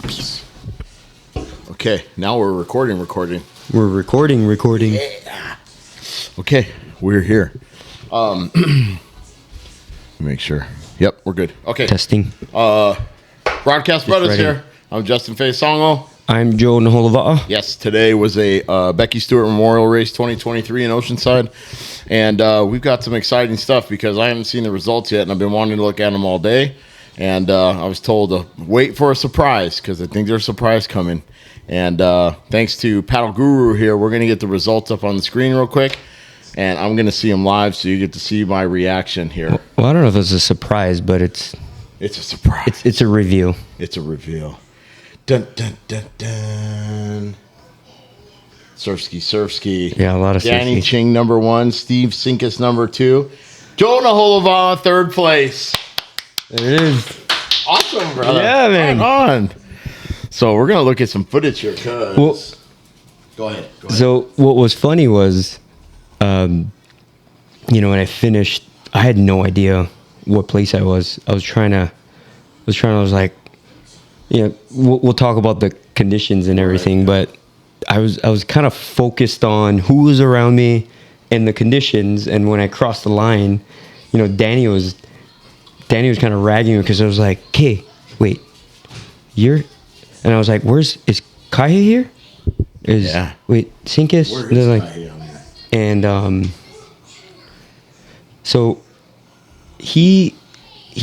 Puppies. Okay, now we're recording. We're recording. Yeah. Okay, we're here. Make sure. Yep, we're good. Okay. Testing. Broadcast Braddahs here. I'm Justin Faisongo. I'm Joe Naholowa'a. Yes, today was a Becky Stuart Memorial Race 2023 in Oceanside. And we've got some exciting stuff because I haven't seen the results yet, and I've been wanting to look at them all day. And I was told to wait for a surprise because I think there's a surprise coming. And thanks to Paddle Guru here, we're going to get the results up on the screen real quick. And I'm going to see them live so you get to see my reaction here. Well, I don't know if it's a surprise, but it's a surprise. It's a reveal. It's a reveal. Dun, dun, dun, dun. Surfski. Yeah, a lot of Danny Surfski. Ching, number 1. Steve Sinkus, number 2. Joe Naholowa'a, 3rd place. There it is. Awesome, brother. Yeah, man. Right on. So we're going to look at some footage here. Go ahead. So what was funny was, when I finished, I had no idea what place I was. I was like, we'll talk about the conditions and everything, right, yeah. But I was kind of focused on who was around me and the conditions. And when I crossed the line, Danny was kind of ragging me because I was like, "Hey, wait, and I was like, is Kaya here? Wait, Sinkus? Where is Kaya on here? And so he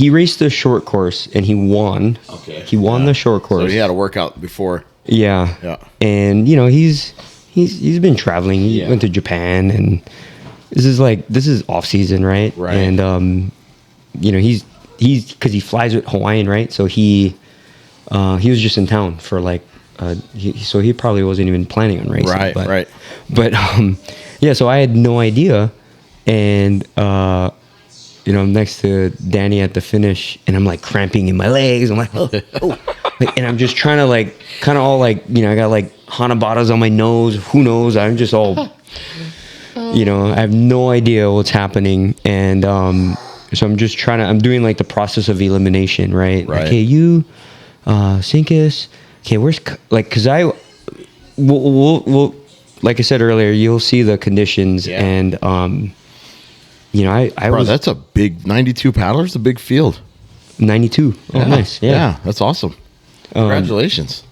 raced the short course and he won. Okay. He won the short course. So he had a workout before. Yeah. Yeah. And he's been traveling. He went to Japan, and this is off season, right? Right. And he's because he flies with Hawaiian, right? So he was just in town for so he probably wasn't even planning on racing. Right. But so I had no idea, and I'm next to Danny at the finish, and I'm like cramping in my legs. I'm like, oh. And I'm just trying to kind of all I got Hanabatas on my nose. Who knows? I'm just all, I have no idea what's happening, and so I'm just I'm doing the process of elimination, right? Right. Okay, you, Sinkus. Okay, where's because we'll like I said earlier, you'll see the conditions, and I Bro, was that's a big 92 paddlers, a big field. 92. Oh, nice. Yeah, that's awesome. Congratulations.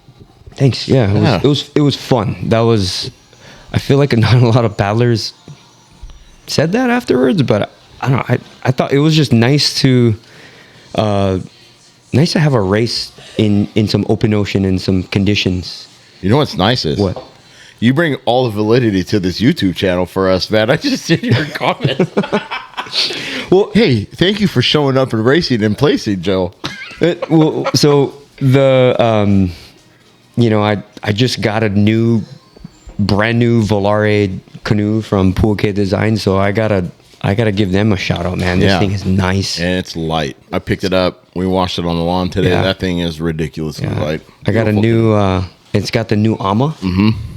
Thanks. Yeah, it was fun. That was. I feel like not a lot of paddlers said that afterwards, but I don't know. I thought it was just nice to have a race in some open ocean and some conditions. You know what's nice is what? You bring all the validity to this YouTube channel for us, man. I just did your comment. Well, hey, thank you for showing up and racing and placing, Joe. So the I just got a brand new Volare canoe from Puake Design, so I gotta give them a shout out, man. This thing is nice and it's light. I picked it up. We washed it on the lawn today. Yeah. That thing is ridiculously light. I got a new. It's got the new AMA,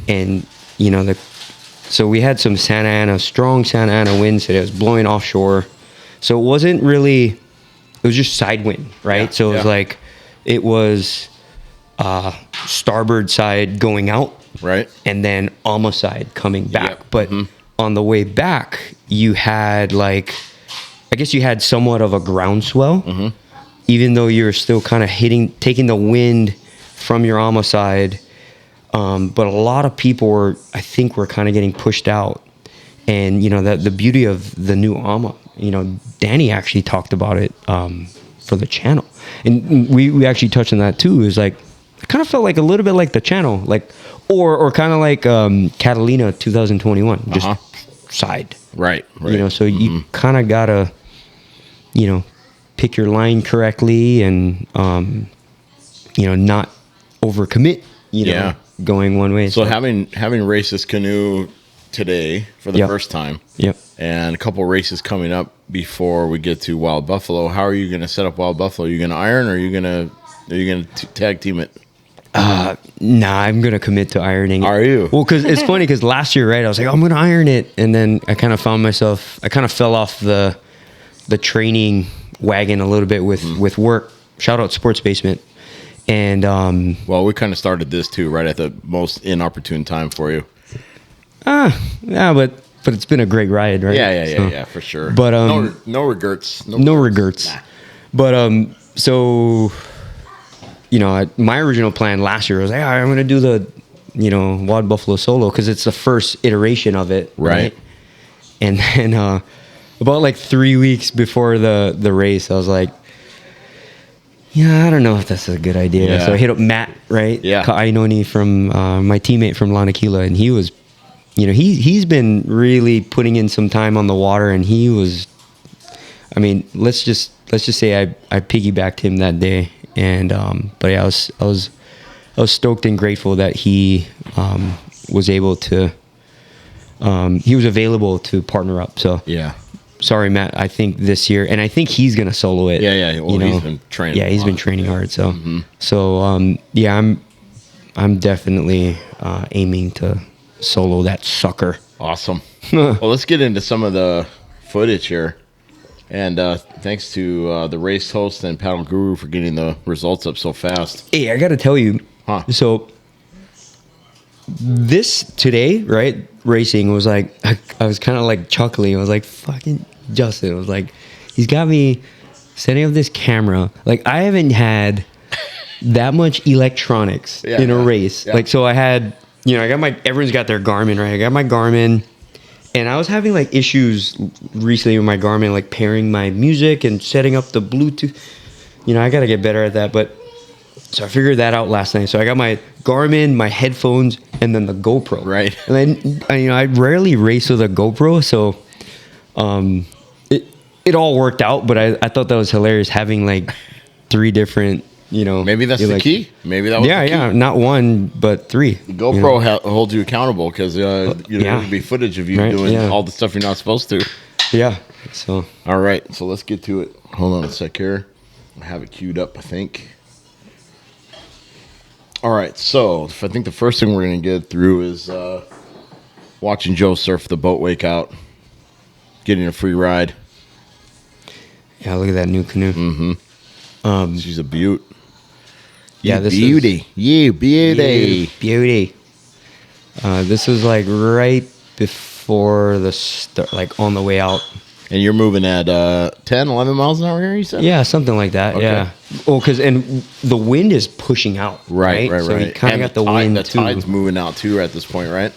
and so we had some strong Santa Ana winds today. It was blowing offshore, so it wasn't really. It was just side wind, right? Yeah, so it was starboard side going out, right, and then AMA side coming back. Yep. But on the way back, you had I guess you had somewhat of a groundswell, even though you're still kind of taking the wind from your AMA side. But a lot of people were kind of getting pushed out, and that the beauty of the new AMA, Danny actually talked about it for the channel, and we actually touched on that too. Is I kind of felt a little bit like the channel, or kind of like Catalina 2021, just side, right. So you kind of gotta, pick your line correctly and not overcommit. Going one way. So having raced this canoe today for the first time, and a couple races coming up before we get to Wild Buffalo, how are you going to set up Wild Buffalo? Are you going to iron, or are you going to tag team it? Nah, I'm going to commit to ironing. Are you? Well, because it's funny because last year, right, I was like, I'm going to iron it, and then I kind of found myself, I kind of fell off the training wagon a little bit with work. Shout out Sports Basement. And Well, we kind of started this too, right at the most inopportune time for you. yeah, but it's been a great ride, right? Yeah, for sure. But no regrets. No regrets. Nah. But so my original plan last year was, hey, I'm gonna do the Wild Buffalo solo because it's the first iteration of it, Right. And then about like 3 weeks before the race, I was like, yeah, I don't know if that's a good idea. Yeah. So I hit up Matt, right? Yeah. Ka'ainoni from my teammate from Lanakila, and he was, he's been really putting in some time on the water, and he was, I mean, let's just say I piggybacked him that day, and but yeah, I was stoked and grateful that he was able to, he was available to partner up. So Yeah. sorry, Matt. I think this year, and I think he's gonna solo it. Yeah. Well, he's been training. Yeah, he's been training hard. So, yeah, I'm definitely aiming to solo that sucker. Awesome. Well, let's get into some of the footage here. And thanks to the race host and paddle guru for getting the results up so fast. Hey, I got to tell you. Huh. So this today, right? Racing was like, I was kind of like chuckling. I was like, fucking Justin. I was like, he's got me setting up this camera. Like, I haven't had that much electronics in a race. Yeah. Like, so I had, I got everyone's got their Garmin, right? I got my Garmin, and I was having like issues recently with my Garmin, like pairing my music and setting up the Bluetooth. I got to get better at that. But so I figured that out last night. So I got my Garmin, my headphones, and then the GoPro. Right. And then I rarely race with a GoPro, so it all worked out. But I thought that was hilarious having like 3 different. Maybe that's the key. Maybe that was the key. Yeah, not 1 but 3. The GoPro holds you accountable because there would be footage of you doing all the stuff you're not supposed to. Yeah. So all right, so let's get to it. Hold on a sec here. I have it queued up, I think. All right, so I think the first thing we're going to get through is watching Joe surf the boat wake out, getting a free ride. Yeah, look at that new canoe. Mm-hmm. She's a beaut. Yeah, this beauty. You beauty. Beauty. This was like right before the start, like on the way out. And you're moving at 10, 11 miles an hour here, you said? Yeah, something like that. Okay. Yeah. Oh, and the wind is pushing out. Right. So you kind of got the wind the too. tide's moving out too at this point, right?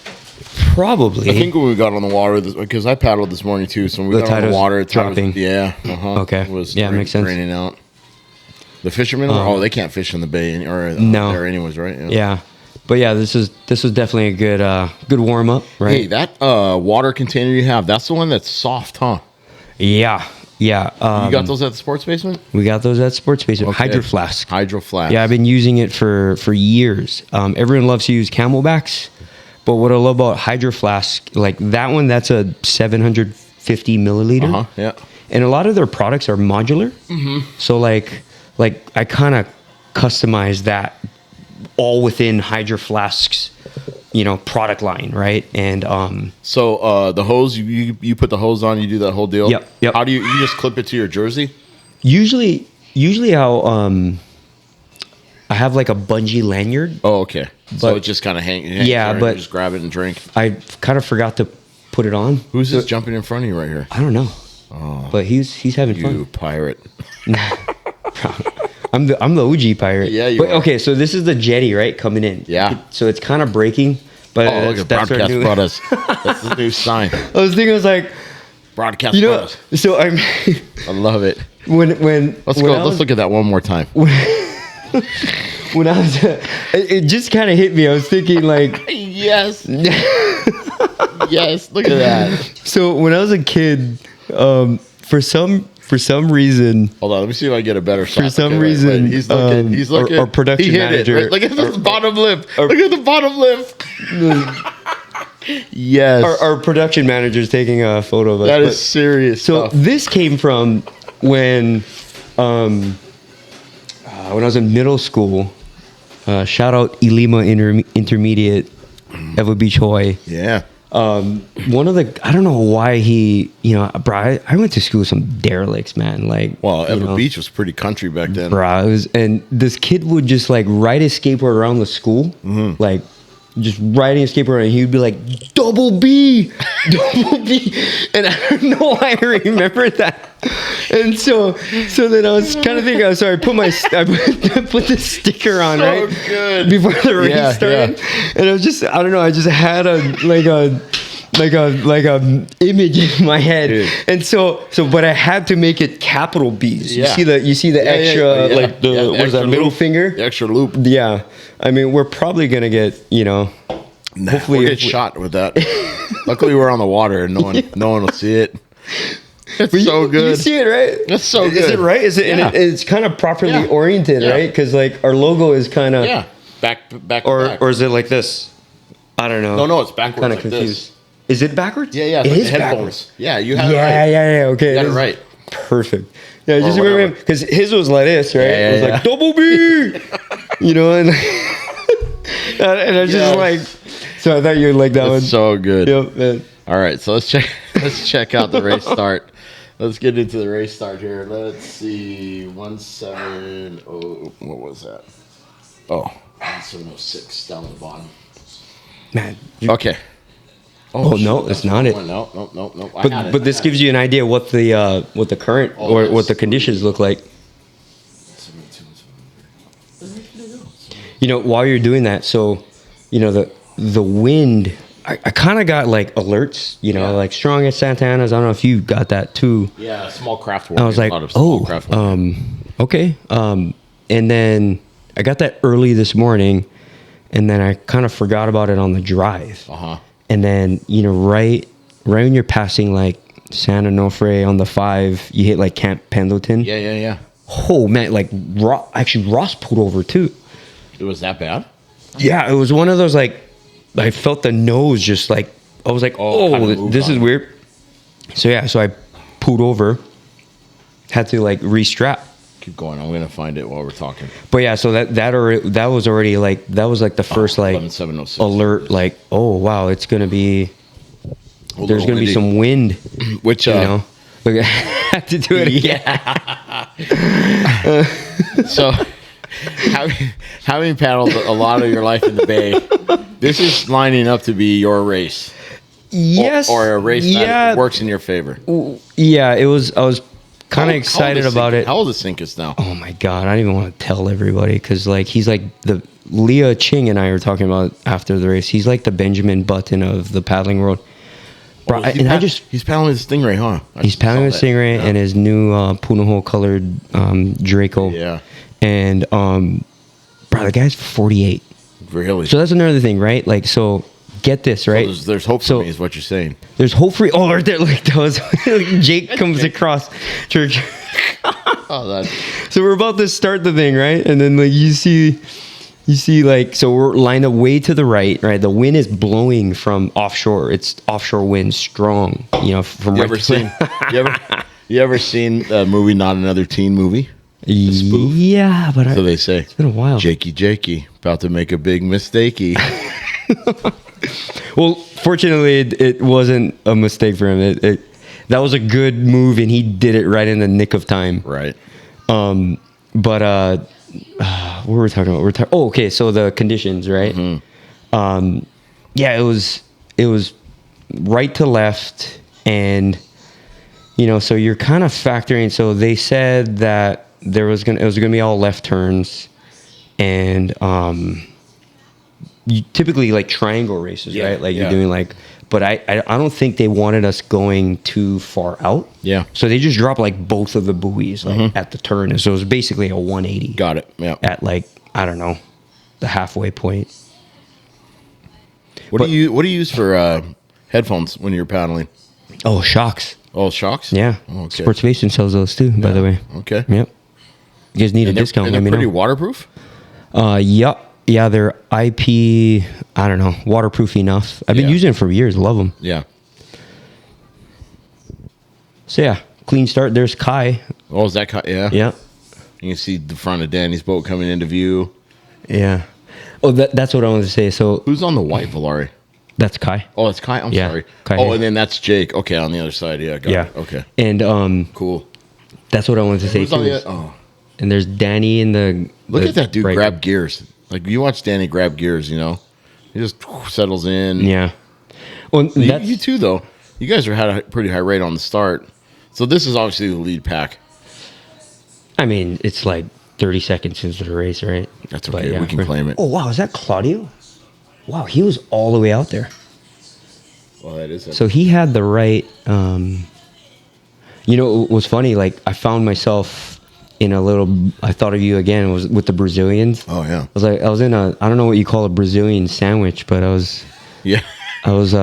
Probably. I think when we got on the water, because I paddled this morning too, so when we got on the water, it's dropping. Okay. It was makes sense. raining out. The fishermen, they can't fish in the bay or no. there anyways, right? Yeah. But yeah, this was definitely a good warm up, right? Hey, that water container you have, that's the one that's soft, huh? Yeah. You got those at the sports basement? We got those at sports basement. Okay. Hydro Flask. Yeah, I've been using it for years. Everyone loves to use Camelbacks, but what I love about Hydro Flask, like that one, that's a 750 milliliter. Yeah. And a lot of their products are modular. Mm-hmm. So like I kind of customize that all within Hydro Flask's product line, right? And so the hose, you put the hose on, you do that whole deal. Yep. How do you just clip it to your jersey? Usually how I have like a bungee lanyard. Oh, okay. So it just kind of hangs. Yeah, but you just grab it and drink. I kind of forgot to put it on. Who's this jumping in front of you right here? I don't know. Oh, but he's having fun. You pirate. I'm the OG pirate. Yeah, you are. Okay, so this is the jetty, right, coming in. Yeah. So it's kind of breaking, but look at Broadcast Braddahs. That's the new sign. I was like, Broadcast Braddahs. So I love it. Let's look at that one more time. When I was, it just kind of hit me. I was thinking like, yes, yes. Look at that. So when I was a kid, for some reason, hold on, let me see if I get a better shot. For some reason, he's looking. Our production manager. Right? Look at the bottom lip. Look at the bottom lip. Yes. Our production manager is taking a photo of us. That is serious. So stuff. this came from when I was in middle school. Shout out Elima Intermediate, Eva Beach, Hawaii. Yeah. One of the, I don't know why he, bro, I went to school with some derelicts, man. Like, Well, Ever Beach was pretty country back then. Bro, and this kid would just like ride his skateboard around the school, like just riding a skateboard, and he would be like, double B, double B. And I don't know why I remember that. And so then I was kind of thinking, so I put the sticker on, right? Good. Before the race started. Yeah. And I was just, I don't know, I just had a image in my head. Dude. And so but I had to make it capital B's. You see the extra like the what is that, middle finger? The extra loop. Yeah. I mean, we're probably gonna get, hopefully we'll get shot with that. Luckily we're on the water and no one will see it. It's so good. You see it, right? That's so good. Is it right? Is it? Yeah. And it's kind of properly oriented, right? Because like our logo is kind of back or is it like this? I don't know. No, it's backwards. Kind of confused. This. Is it backwards? Yeah. It is headphones. Backwards. Yeah, you have it right. Yeah. Okay, you got it right. Perfect. Yeah, just remember him because his was like this, right? It was like double B, and I was just like, so I thought you would like that one. So good. Yep, man. All right, so let's check out the race start. Let's get into the race start here. Let's see, 170. What was that? 1706 down the bottom. Man. Okay. Oh no, it's not it. No. But this gives you an idea what the current or what the conditions look like. While you're doing that, so the wind. I kind of got like alerts, like strong at Santana's. I don't know if you got that too. Yeah, small craft. I was like, okay. And then I got that early this morning, and then I kind of forgot about it on the drive. And then right when you're passing like San Onofre on the 5, you hit like Camp Pendleton. Yeah. Oh man, like Ross pulled over too. It was that bad? Yeah, it was one of those like. I felt the nose just like, I was like, this is weird. So I pulled over, had to like restrap. Keep going. I'm going to find it while we're talking. But yeah, so that was already like, that was like the first like alert, like, oh wow, it's going to be, there's going to be some wind. Which, but I had to do it again. So having paddled a lot of your life in the Bay, this is lining up to be your race. Yes. Or a race that works in your favor. Yeah, I was kind of excited about it. How old is Sinkus now? Oh my God, I don't even want to tell everybody because like he's like the Leah Ching and I were talking about after the race. He's like the Benjamin Button of the paddling world. Bro, he's paddling his Stingray, huh? He's paddling his Stingray and his new Punahou colored Draco. Yeah. And bro, the guy's 48. Really? So that's another thing, right? Like, so get this, right? So there's hope for me, is what you're saying. There's hope for you. Oh, right there, like those. Jake comes across church. So we're about to start the thing, right? And then like you see like, so we're lined up way to the right? The wind is blowing from offshore. It's offshore wind, strong. From you ever seen the movie Not Another Teen Movie? Yeah, but so they say it's been a while. Jakey, about to make a big mistakey. Well, fortunately, it wasn't a mistake for him. That was a good move, and he did it right in the nick of time. Right. But what were we talking about? Okay. So the conditions, right? Mm-hmm. Yeah, it was right to left, and so you're kind of factoring. So they said that it was gonna be all left turns, and you typically like triangle races, right? Like you're doing like, but I don't think they wanted us going too far out. Yeah. So they just dropped like both of the buoys like at the turn, and so it was basically a 180. Got it. Yeah. At like, I don't know, the halfway point. What do you use for headphones when you're paddling? Oh, Shocks. Oh, Shocks? Yeah. Oh, okay. Sportsmation sells those too, by the way. Okay. Yep. You guys need a discount. And they're pretty waterproof? Yep. Yeah, they're IP, I don't know, waterproof enough. I've been using them for years. Love them. Yeah. So, yeah, clean start. There's Kai. Oh, is that Kai? Yeah. Yeah. You can see the front of Danny's boat coming into view. Yeah. Oh, that's what I wanted to say. So who's on the white Volare? That's Kai. Oh, it's Kai. I'm sorry. Kai. Oh, and then that's Jake. Okay, on the other side. Yeah. Got it. Okay. And Cool. that's what I wanted to say Who's on too. the? And there's Danny in the. Look the at that dude right- grab gears. Like you watch Danny grab gears, you know, he just settles in. Yeah. Well, You too, though. You guys had a pretty high rate on the start, so this is obviously the lead pack. I mean, it's like 30 seconds into the race, right? That's okay. We can claim it. Oh wow, is that Claudio? Wow, he was all the way out there. Well, that is. So he had the right. You know, it was funny. Like I found myself in a little. I thought of you again. Was with the Brazilians. Oh yeah. I was in a. I don't know what you call a Brazilian sandwich, but I was. Yeah. I was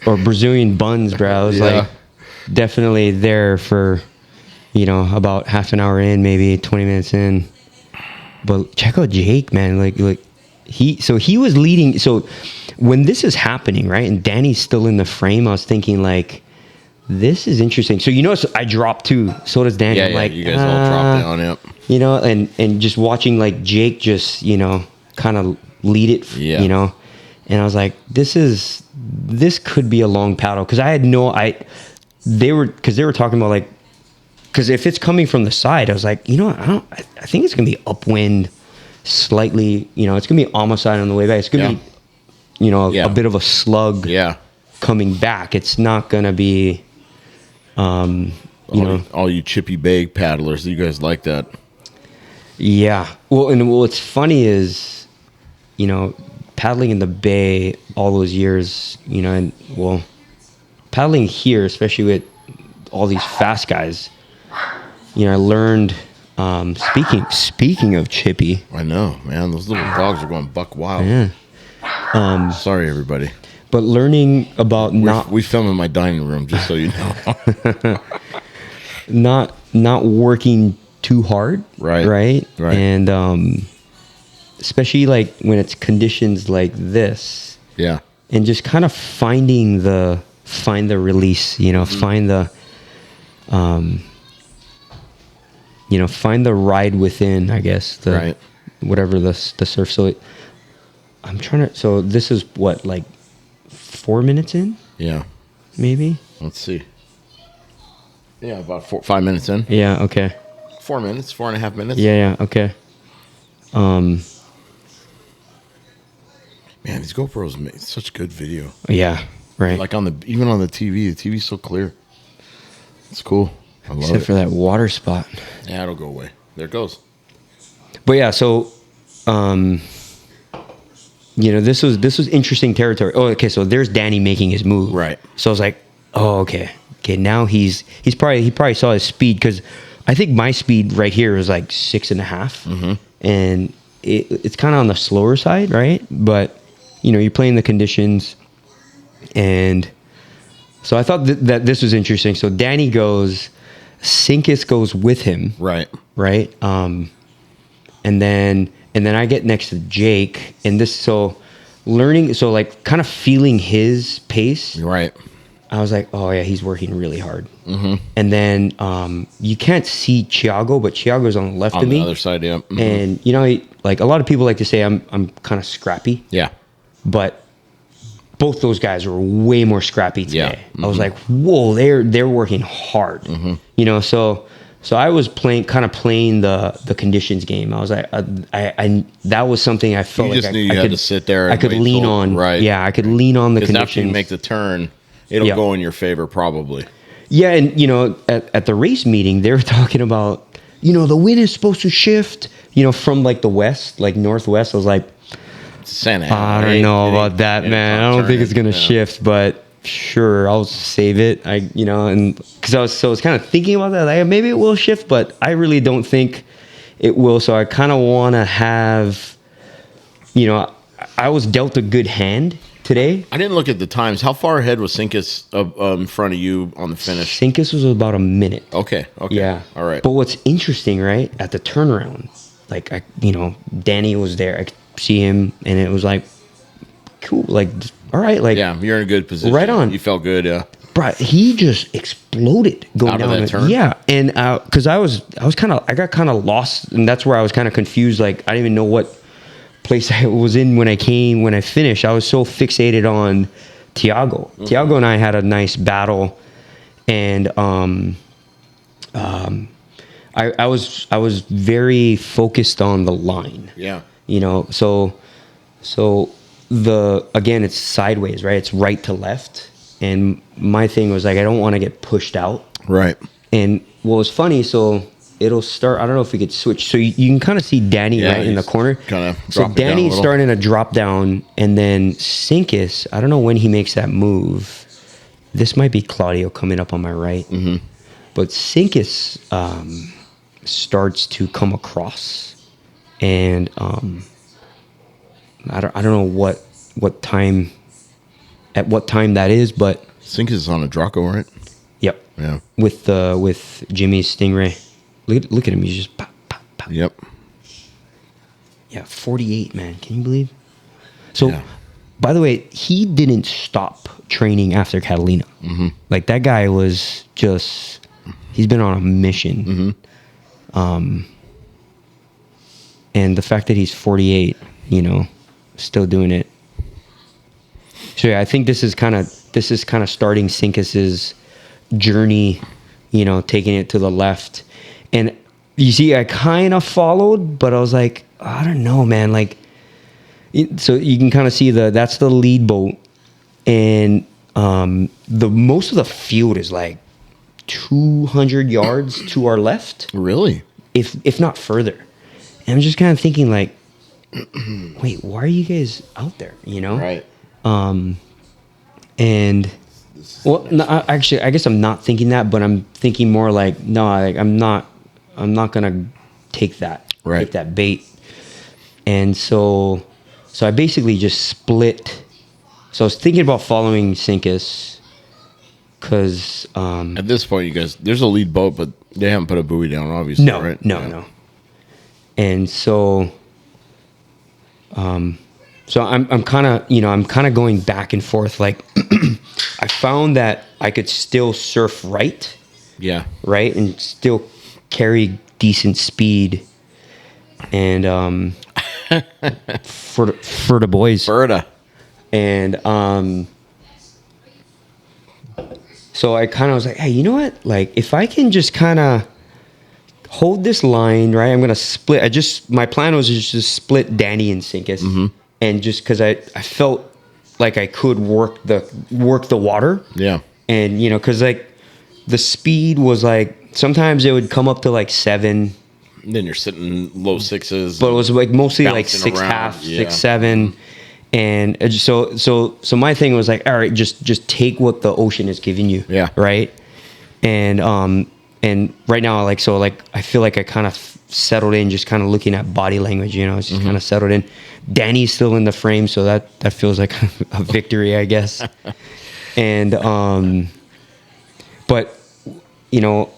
or Brazilian buns, bro. I was like definitely there for, about half an hour in, maybe 20 minutes in. But check out Jake, man. Like he was leading. So when this is happening, right, and Danny's still in the frame, I was thinking like, this is interesting. So so I dropped too. So does Danny. Yeah, I'm like, you guys all dropped down. Yep. And just watching like Jake just kind of lead it. Yeah. And I was like, this could be a long paddle because I had they were talking about like, because if it's coming from the side, I was like, I think it's gonna be upwind slightly. It's gonna be almost side on the way back. It's gonna be, a bit of a slug. Yeah. Coming back, it's not gonna be. All you chippy bag paddlers, you guys like that. Yeah. Well, and what's funny is, paddling in the bay all those years, paddling here, especially with all these fast guys, I learned, speaking of chippy. I know, man. Those little dogs are going buck wild. Yeah. Sorry, everybody. But learning about we film in my dining room, just so you know. not working too hard. Right. And especially like when it's conditions like this. Yeah. And just kind of find the release, find the find the ride within, I guess, whatever the surf. So so this is what, like 4 minutes in? Yeah. Maybe? Let's see. Yeah, about 5 minutes in. Yeah, okay. 4 minutes, 4.5 minutes. Yeah, okay. Man, these GoPros make such good video. Yeah, right. Like even on the TV's so clear. It's cool. I love it. Except for that water spot. Yeah, it'll go away. There it goes. But yeah, so this was interesting territory. Oh, okay, so there's Danny making his move. Right. So I was like, oh, okay. Now he probably saw his speed, because I think my speed right here is like 6.5, and it's kind of on the slower side, right? But you're playing the conditions, and so I thought that this was interesting. So Danny goes, Sinkus goes with him, right? And then I get next to Jake, and learning, like kind of feeling his pace, right? I was like, oh yeah, he's working really hard. And then you can't see Thiago, but Thiago's on the left of me. On the other side, yeah. And like a lot of people like to say I'm kind of scrappy. Yeah. But both those guys were way more scrappy today. Yeah. I was like, whoa, they're working hard. So I was playing the conditions game. I was like, I that was something I felt you just like knew you had to sit there. I could lean on. Right. Yeah, I could lean on the conditions. After you make the turn, it'll go in your favor probably. Yeah, and at the race meeting, they were talking about the wind is supposed to shift from like the west, like northwest. I was like, Santa. I don't know about that, man. I don't think it's gonna shift, but sure, I'll save it. And because I was kind of thinking about that, like maybe it will shift, but I really don't think it will. So I kind of want to have, I was dealt a good hand today. I didn't look at the times. How far ahead was Sinkus in front of you on the finish? Sinkus was about a minute. Okay. Yeah. All right. But what's interesting, right, at the turnaround, like Danny was there. I could see him, and it was like, cool, like, all right, like, yeah, you're in a good position. Right on. You felt good, yeah. Bro, he just exploded going out down of that turn. Yeah, and because I got kind of lost, and that's where I was kind of confused. Like I didn't even know place I was in when I finished, I was so fixated on Tiago. Mm-hmm. Tiago and I had a nice battle, and I was very focused on the line. Yeah. You know, so again, it's sideways, right? It's right to left. And my thing was like, I don't want to get pushed out. Right. And what was funny, so it'll start, I don't know if we could switch. So you can kind of see Danny right in the corner. So Danny's starting to drop down, and then Sinkus, I don't know when he makes that move. This might be Claudio coming up on my right. Mm-hmm. But Sinkus starts to come across. And I don't know what time that is, but Sinkus is on a Draco, right? Yep. Yeah. With Jimmy's Stingray. Look at him. He's just pop, pop, pop. Yep. Yeah, 48, man. Can you believe? So, by the way, he didn't stop training after Catalina. Mm-hmm. Like, that guy was just, he's been on a mission. Mm-hmm. And the fact that he's 48, you know, still doing it. So, yeah, I think this is kind of starting Sinkus's journey, you know, taking it to the left. And you see, I kind of followed, but I was like, I don't know, man. Like, so you can kind of see that's the lead boat, and the most of the field is like 200 yards to our left. Really? If not further. And I'm just kind of thinking, like, wait, why are you guys out there? You know? Right. And well, no, actually, I guess I'm not thinking that, but I'm thinking more like, no, I'm not gonna take that bait. And so I basically just split. So I was thinking about following Sinkus, because at this point, you guys, there's a lead boat, but they haven't put a buoy down, obviously. Right? No. And so I'm kind of going back and forth. Like, I found that I could still surf right. Yeah. Right, and still carry decent speed. And for the boys. Braddah. And so I kind of was like, hey, you know what? Like, if I can just kind of hold this line, right? I'm gonna split. My plan was just to split Danny and Sinkus. Mm-hmm. And just because I felt like I could work the water. Yeah. And, you know, because, like, the speed was, like, sometimes it would come up to, like, 7. And then you're sitting low 6s. But it was, like, mostly, like, 6.5, yeah. 6, 7. And so my thing was, like, all right, just take what the ocean is giving you. Yeah. Right? And right now, like, so, like, I feel like I kind of settled in, just kind of looking at body language, you know, it's just kind of settled in. Danny's still in the frame, so that feels like a victory, I guess. And but, you know,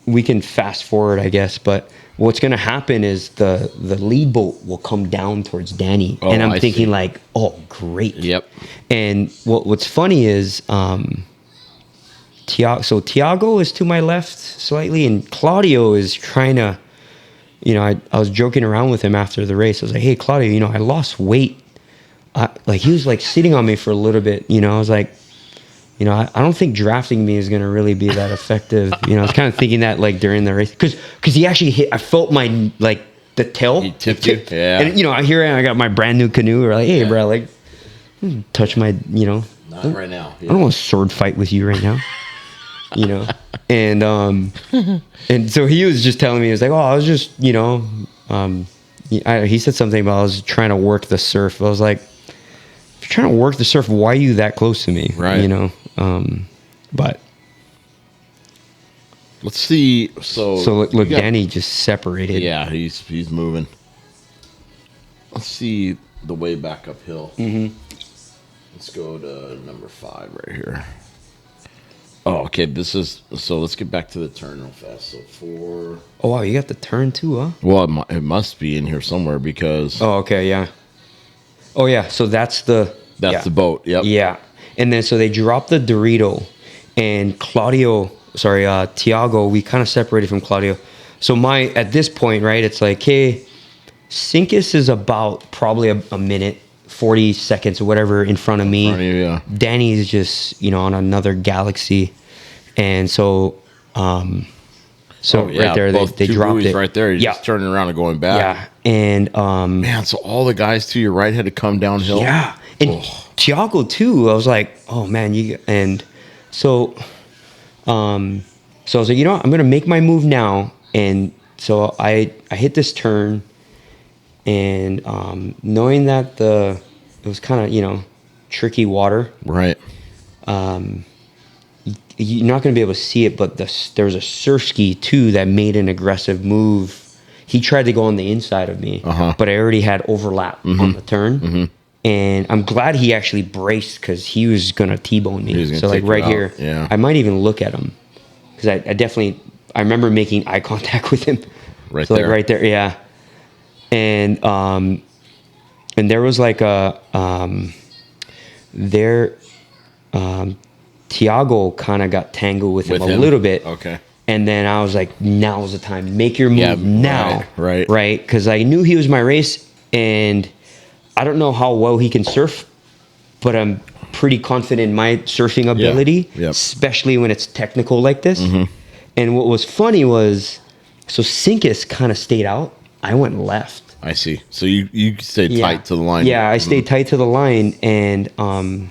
we can fast forward, I guess, but what's going to happen is the lead boat will come down towards Danny. Oh, and I'm thinking like, oh, great. Yep. And what's funny is Tiago is to my left slightly, and Claudio is trying to, you know, I was joking around with him after the race. I was like, hey, Claudio, you know, I lost weight. Like, he was like sitting on me for a little bit, you know. I was like, you know, I don't think drafting me is going to really be that effective. You know, I was kind of thinking that, like, during the race. Because he actually hit, I felt my, like, the tail. He tipped you. Yeah. And, you know, I got my brand new canoe. We're like, hey, bro, like, touch my, you know. Not right now. Yeah. I don't want to sword fight with you right now. You know, and so he was just telling me, he was like, oh, I was just, you know, he said something about I was trying to work the surf. I was like, if you're trying to work the surf, why are you that close to me? Right. You know, but let's see. So look, Danny just separated. Yeah, he's moving. Let's see the way back uphill. Mm-hmm. Let's go to number 5 right here. Oh, okay. Let's get back to the turn real fast. So 4. Oh, wow. You got the turn too, huh? Well, it must be in here somewhere because. Oh, okay. Yeah. Oh, yeah. So that's the boat. Yep. Yeah. And then so they dropped the Dorito, and Tiago, we kind of separated from Claudio. So at this point, right, it's like, hey, Sinkus is about probably a minute, 40 seconds or whatever in front of me. Yeah. Danny is just, on another galaxy. And so, right there, they dropped it. Right there. You're just turning around and going back. Yeah. And, man, so all the guys to your right had to come downhill. Yeah. And Thiago too. I was like, oh man, so I was like, I'm going to make my move now. And so I hit this turn, and knowing that it was kind of, tricky water. Right. You're not going to be able to see it, but there was a surf ski too that made an aggressive move. He tried to go on the inside of me, but I already had overlap on the turn. Mm-hmm. And I'm glad he actually braced, because he was going to T-bone me. So like right here, I might even look at him, because I remember making eye contact with him. Right so there. Like right there, yeah. And there was like Thiago kind of got tangled with him a little bit. Okay. And then I was like, now's the time. Make your move now. Right. Right? Because I knew he was my race, and I don't know how well he can surf, but I'm pretty confident in my surfing ability, especially when it's technical like this. Mm-hmm. And what was funny was, so Sinkus kind of stayed out. I went left. I see. So you stayed tight to the line. Yeah, I stayed tight to the line, and I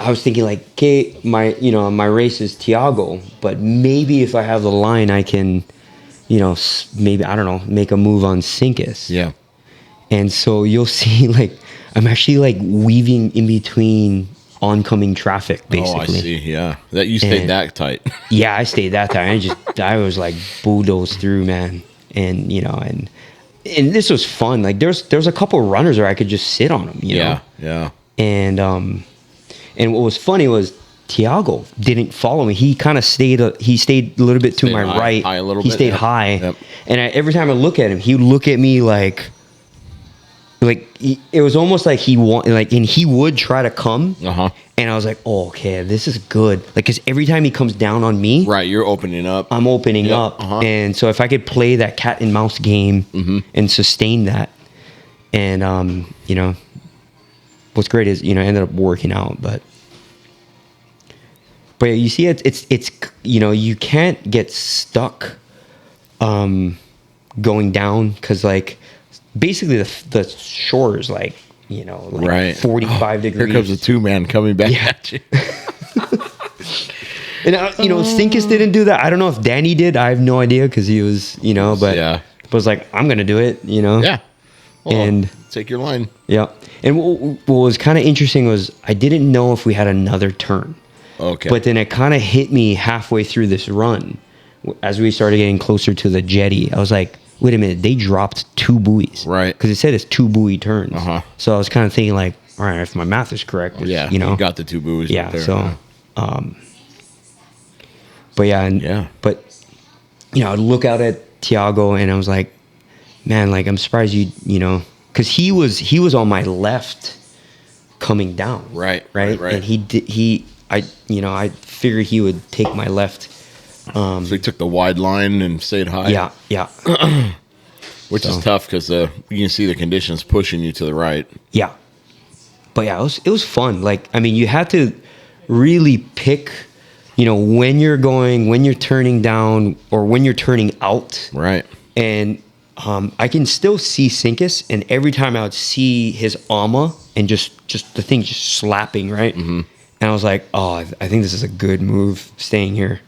was thinking like, okay, my race is Thiago, but maybe if I have the line, I can, maybe, I don't know, make a move on Sinkus. Yeah. And so you'll see, like, I'm actually like weaving in between oncoming traffic, basically. Oh, I see. Yeah, that you stayed that tight. Yeah, I stayed that tight. I was like bulldozed through, man. And and this was fun. Like there was a couple of runners where I could just sit on them. You know? Yeah. And what was funny was Thiago didn't follow me. He kind of stayed. He stayed a little bit to my right. High a little he bit. Stayed high. Yep. And every time I look at him, he would look at me like it was almost like and he would try to come. And I was like, oh, okay, this is good. Like, because every time he comes down on me, right, you're opening up. I'm opening up. And so if I could play that cat and mouse game and sustain that, and what's great is ended up working out, but yeah, you see, it's you can't get stuck going down, because like basically the shore is like right 45 degrees. Here comes a 2-man coming back at you. And Sinkus didn't do that. I don't know if Danny did. I have no idea, because he was but was like, I'm gonna do it. Yeah. Well, and take your line. Yeah. And what was kind of interesting was I didn't know if we had another turn. Okay. But then it kind of hit me halfway through this run as we started getting closer to the jetty. I was like, wait a minute, they dropped 2 buoys. Right. Because it said it's 2 buoy turns. So I was kind of thinking like, all right, if my math is correct, you got the 2 buoys. Yeah. Right there. So, but yeah, but I'd look out at Thiago, and I was like, man, like, I'm surprised because he was on my left coming down. Right. And I figured he would take my left. So he took the wide line and stayed high. Yeah. Which is tough, because you can see the conditions pushing you to the right. Yeah. But yeah, it was fun. Like, I mean, you had to really pick, when you're turning down or when you're turning out. Right. And I can still see Sinkus, and every time I would see his ama and just the thing just slapping, right? Mm-hmm. And I was like, oh, I think this is a good move, staying here.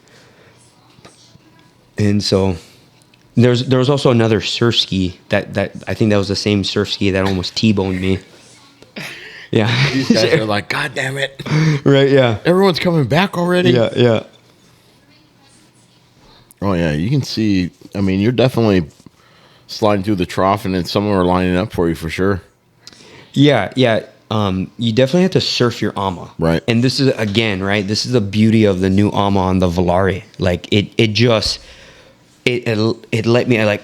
And so there was also another surf ski that I think that was the same surf ski that almost T-boned me. Yeah. These guys are like, God damn it. Right, yeah. Everyone's coming back already? Yeah. Oh, yeah. You can see, I mean, you're definitely sliding through the trough, and then someone are lining up for you for sure. Yeah. You definitely have to surf your ama. Right. And this is, again, right, this is the beauty of the new ama on the Volare. Like, it let me, like,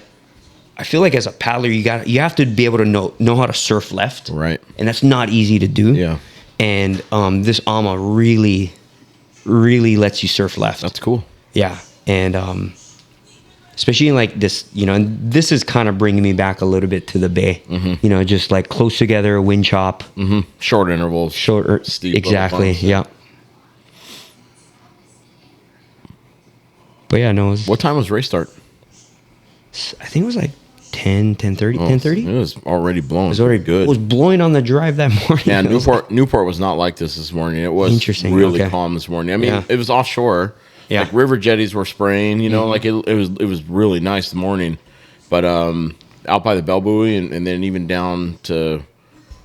I feel like as a paddler, you have to be able to know how to surf left. Right. And that's not easy to do. Yeah. And this ama really, really lets you surf left. That's cool. Yeah. And especially in like this, and this is kind of bringing me back a little bit to the bay. Just like close together, wind chop, short intervals, shorter, steep, exactly, yeah. But yeah, no. What time was race start? I think it was like 10:30. It was already blowing. It was already good. It was blowing on the drive that morning. Yeah, Newport was not like this morning. It was really calm this morning. I mean, it was offshore. Yeah. Like river jetties were spraying. Like it was really nice this morning. But out by the Bell Buoy and then even down to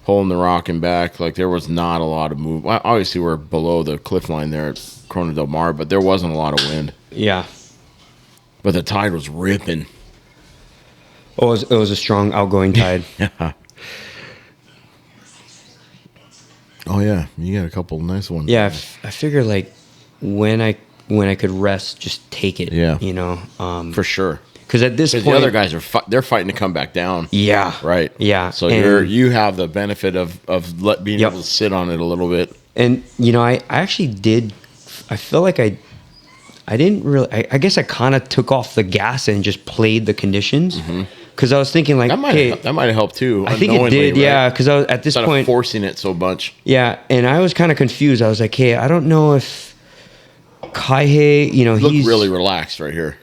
Hole in the Rock and back, like there was not a lot of move. Obviously, we're below the cliff line there at Corona del Mar, but there wasn't a lot of wind. Yeah. But the tide was ripping. Oh, it was a strong outgoing tide. Yeah. Oh yeah, you got a couple nice ones. Yeah, I figure like when I could rest, just take it. Yeah. For sure. Because at this point, the other guys they're fighting to come back down. Yeah. Right. Yeah. So you have the benefit of being able to sit on it a little bit. And I actually did. I feel like I didn't really. I guess I kind of took off the gas and just played the conditions. Because I was thinking like, that might have helped too. I think it did, right? Yeah. Because I was at this point forcing it so much. Yeah, and I was kind of confused. I was like, hey, I don't know if Kaihei, he's really relaxed right here.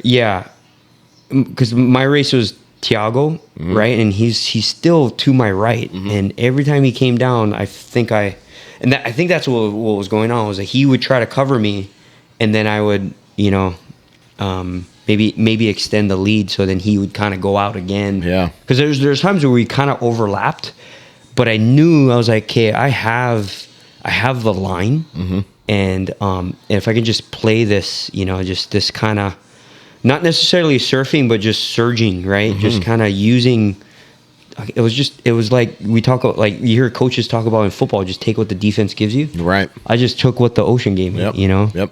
Yeah, because my race was Tiago, right, and he's still to my right, and every time he came down, I think that's what was going on was that he would try to cover me, and then I would, maybe extend the lead, so then he would kind of go out again. Yeah. Because there's times where we kind of overlapped, but I knew I was like, okay, I have the line, and if I can just play this, just this kind of, not necessarily surfing, but just surging, right? Just kind of using. It was like we talk about, like you hear coaches talk about in football, just take what the defense gives you. Right. I just took what the ocean gave me. Yep.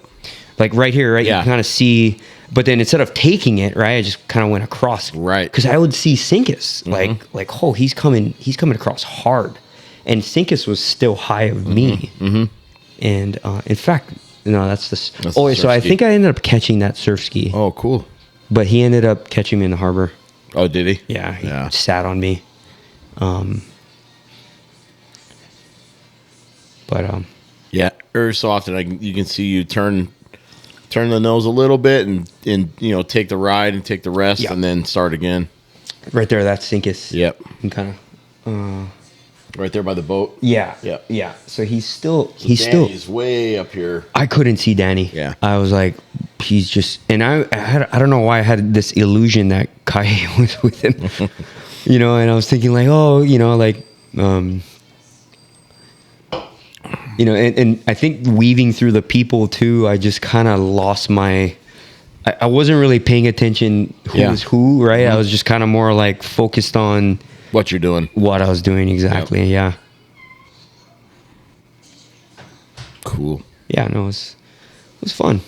Like right here, right? Yeah. You kind of see, but then instead of taking it, right, I just kind of went across. Right. Because I would see Sinkus, like, oh, he's coming across hard, and Sinkus was still high of me. And in fact, no, that's the. Oh, so I think I ended up catching that surf ski. Oh, cool. But he ended up catching me in the harbor. Oh, did he? Yeah, he sat on me. Yeah, every so often you can see you turn the nose a little bit and take the ride and take the rest and then start again. Right there, that's Sinkus. Yep. And kind of. Right there by the boat. Yeah. Yep. Yeah. So he's way up here. I couldn't see Danny. Yeah. I was like, he's just, and I don't know why I had this illusion that Kai was with him, and I was thinking like, oh, and I think weaving through the people too, I just kind of lost I wasn't really paying attention who was who, right? I was just kind of more like focused on what you're doing. What I was doing exactly, yeah. Cool. Yeah, no, it was fun.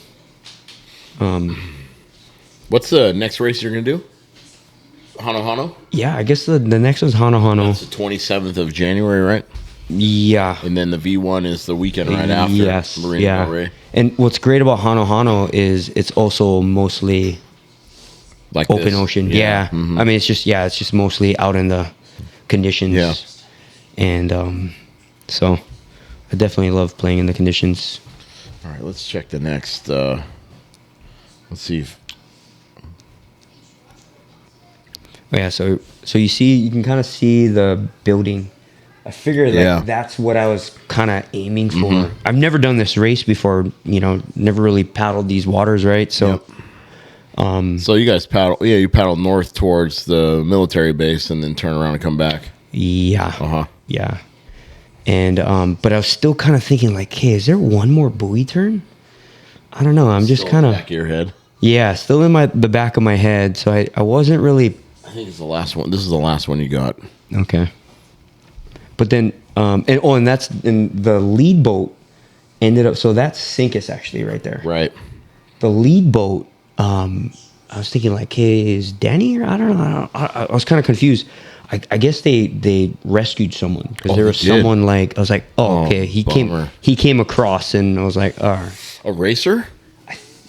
What's the next race you're gonna do? Hano? Yeah, I guess the next one's Hano. That's the 27th of January, right? Yeah. And then the V1 is the weekend right after. Yes. Marina Del Rey. And what's great about Hano is it's also mostly like open ocean. Yeah. I mean, it's just mostly out in the conditions. Yeah. And so I definitely love playing in the conditions. All right, let's check the next. Let's see. Yeah, so you can kind of see the building. I figured that's what I was kind of aiming for. I've never done this race before, never really paddled these waters, right? So, so you guys paddle? Yeah, you paddle north towards the military base and then turn around and come back. Yeah. Yeah. And but I was still kind of thinking like, hey, is there one more buoy turn? I don't know. I'm just kind of back of your head. Yeah, still in the back of my head. So I wasn't really. I think it's the last one. This is the last one you got. Okay. But then, and that's in the lead boat ended up. So that's Sinkus actually right there. Right. The lead boat. I was thinking like, hey, is Danny here? I don't know. I was kind of confused. I guess they rescued someone because there was someone like I was like, okay, he came across and I was like, a racer.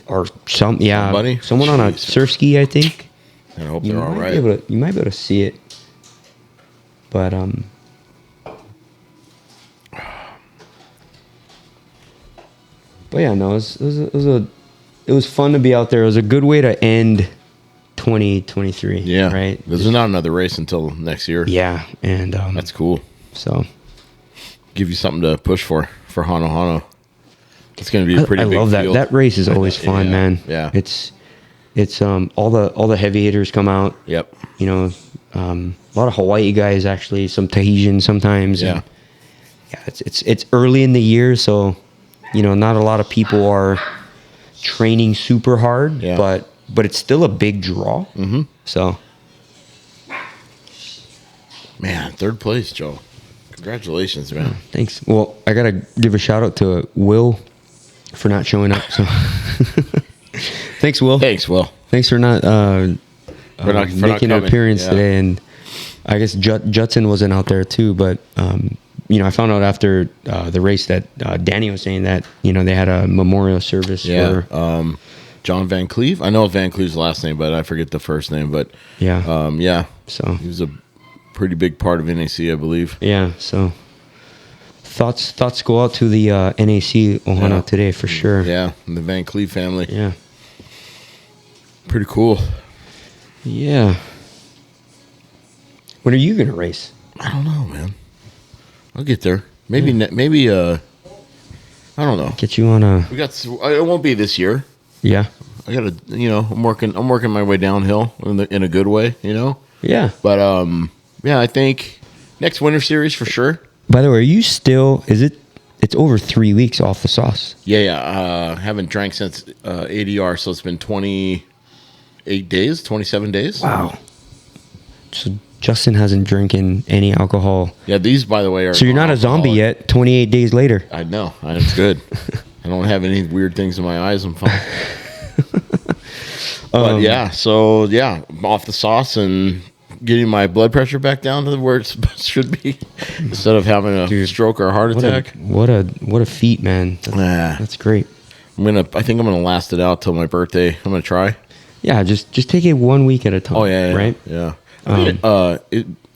or somebody, someone on a Jeez. surf ski, I think. I hope they're all right. You might be able to see it, but yeah, no, it was fun to be out there. It was a good way to end 2023. Yeah, right. There's not another race until next year. Yeah, and that's cool. So, give you something to push for Hano Hano. It's going to be a pretty. I big love that. field. That race is always fun, man. Yeah, it's all the heavy hitters come out. Yep. You know, a lot of Hawaii guys actually, some Tahitian sometimes. Yeah. And yeah, it's early in the year, so not a lot of people are training super hard. Yeah. But it's still a big draw. Mm-hmm. So. Man, 3rd place, Joe. Congratulations, man. Thanks. Well, I gotta give a shout out to Will for not showing up. So, thanks, Will. Thanks, Will. Thanks for not making an appearance today. And I guess Judson wasn't out there too. But I found out after the race that Danny was saying that they had a memorial service for John Van Cleve. I know Van Cleve's last name, but I forget the first name. But yeah. So he was a pretty big part of NAC, I believe. Yeah. So thoughts go out to the NAC Ohana today for sure. Yeah, and the Van Cleve family. Yeah. Pretty cool. Yeah. When are you gonna race? I don't know, man. I'll get there. Maybe. I don't know. Get you on a. It won't be this year. Yeah. I gotta. I'm working my way downhill in a good way. Yeah. But yeah, I think next winter series for sure. By the way, are you still? It's over 3 weeks off the sauce. Yeah. Haven't drank since ADR, so it's been 28 days, 27 days. Wow. So Justin hasn't drinking any alcohol. Yeah, these, by the way, are. So you're not a zombie yet. 28 days later. I know. It's good. I don't have any weird things in my eyes. I'm fine. But yeah, so yeah, off the sauce and getting my blood pressure back down to where it should be, instead of having a stroke or a heart attack. What a feat, man. That's great. I think I'm gonna last it out till my birthday. I'm gonna try. Yeah, just take it 1 week at a time. Oh yeah, right. Yeah.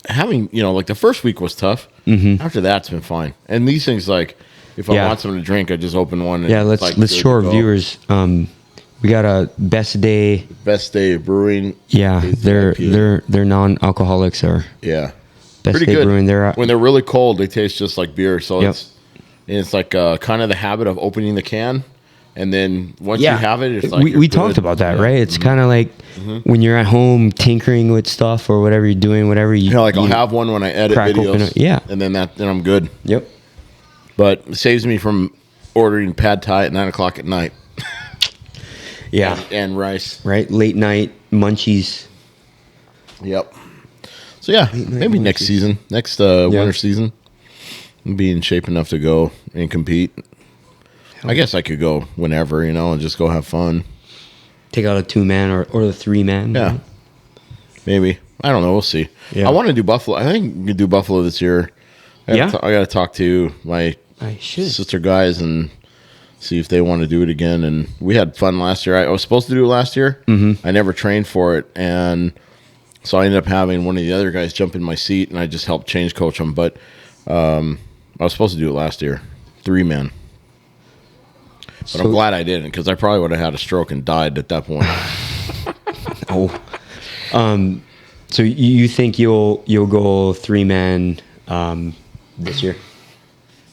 Having like the first week was tough. Mm-hmm. After that, it's been fine. And these things, like if I want something to drink, I just open one. And let's show our viewers. We got a Best Day Brewing. Yeah, they're non-alcoholics are. Yeah, Best pretty Day good. Brewing. When they're really cold, they taste just like beer. So it's like kind of the habit of opening the can, and then once you have it, it's like we talked about that, right? It's kind of like when you're at home tinkering with stuff or whatever you're doing, whatever you. I'll have one when I edit videos. And then I'm good. Yep. But it saves me from ordering pad thai at 9:00 at night. Yeah. And rice. Right? Late night munchies. Yep. So yeah, maybe next season, next winter season, I'll be in shape enough to go and compete. I guess I could go whenever, and just go have fun. Take out a 2-man or the 3-man. Yeah. Right? Maybe. I don't know. We'll see. Yeah. I want to do Buffalo. I think we could do Buffalo this year. I got to talk to my sister guys and see if they want to do it again. And we had fun last year. I was supposed to do it last year. Mm-hmm. I never trained for it. And so I ended up having one of the other guys jump in my seat, and I just helped change coach them. But I was supposed to do it last year. 3-man. But I'm glad I didn't, because I probably would have had a stroke and died at that point. So you think you'll go 3-man this year?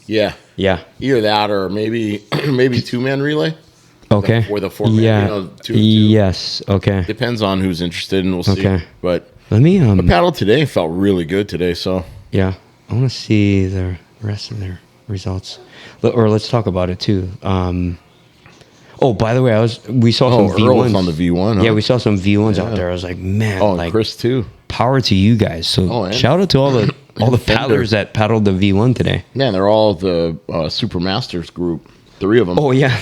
Yeah. Yeah. Either that or maybe 2-man relay. Okay. Or the 4-man. Yeah. 2 Yes. Okay. Depends on who's interested, and we'll see. Okay. But let me the paddle today felt really good today. So yeah, I want to see the rest of their results, or let's talk about it too. Oh, by the way, we saw some V1s on the V1. Yeah, we saw some V1s out there. I was like, man, like Chris too. Power to you guys. So shout out to all the paddlers that paddled the V1 today. Yeah, they're all the Super Masters group. 3 of them. Oh yeah.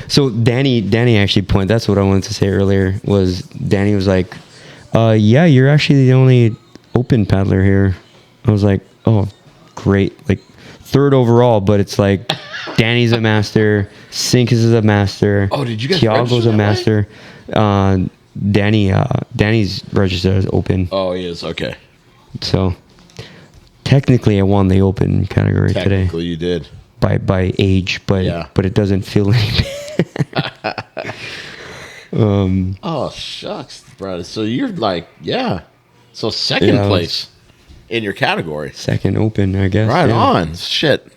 So Danny actually pointed. That's what I wanted to say earlier. Was Danny was like, yeah, you're actually the only open paddler here. I was like, oh, great. Like 3rd overall, but it's like Danny's a master. Sinkus is a master. Oh, did you guys Tiago's register a that master. Danny's registered as open. Oh, he is. Okay. So technically, I won the open category today Technically, you did. by age, but it doesn't feel any. Oh, shucks, brother. So you're like, So second place in your category. Second open, I guess. Right on. Shit.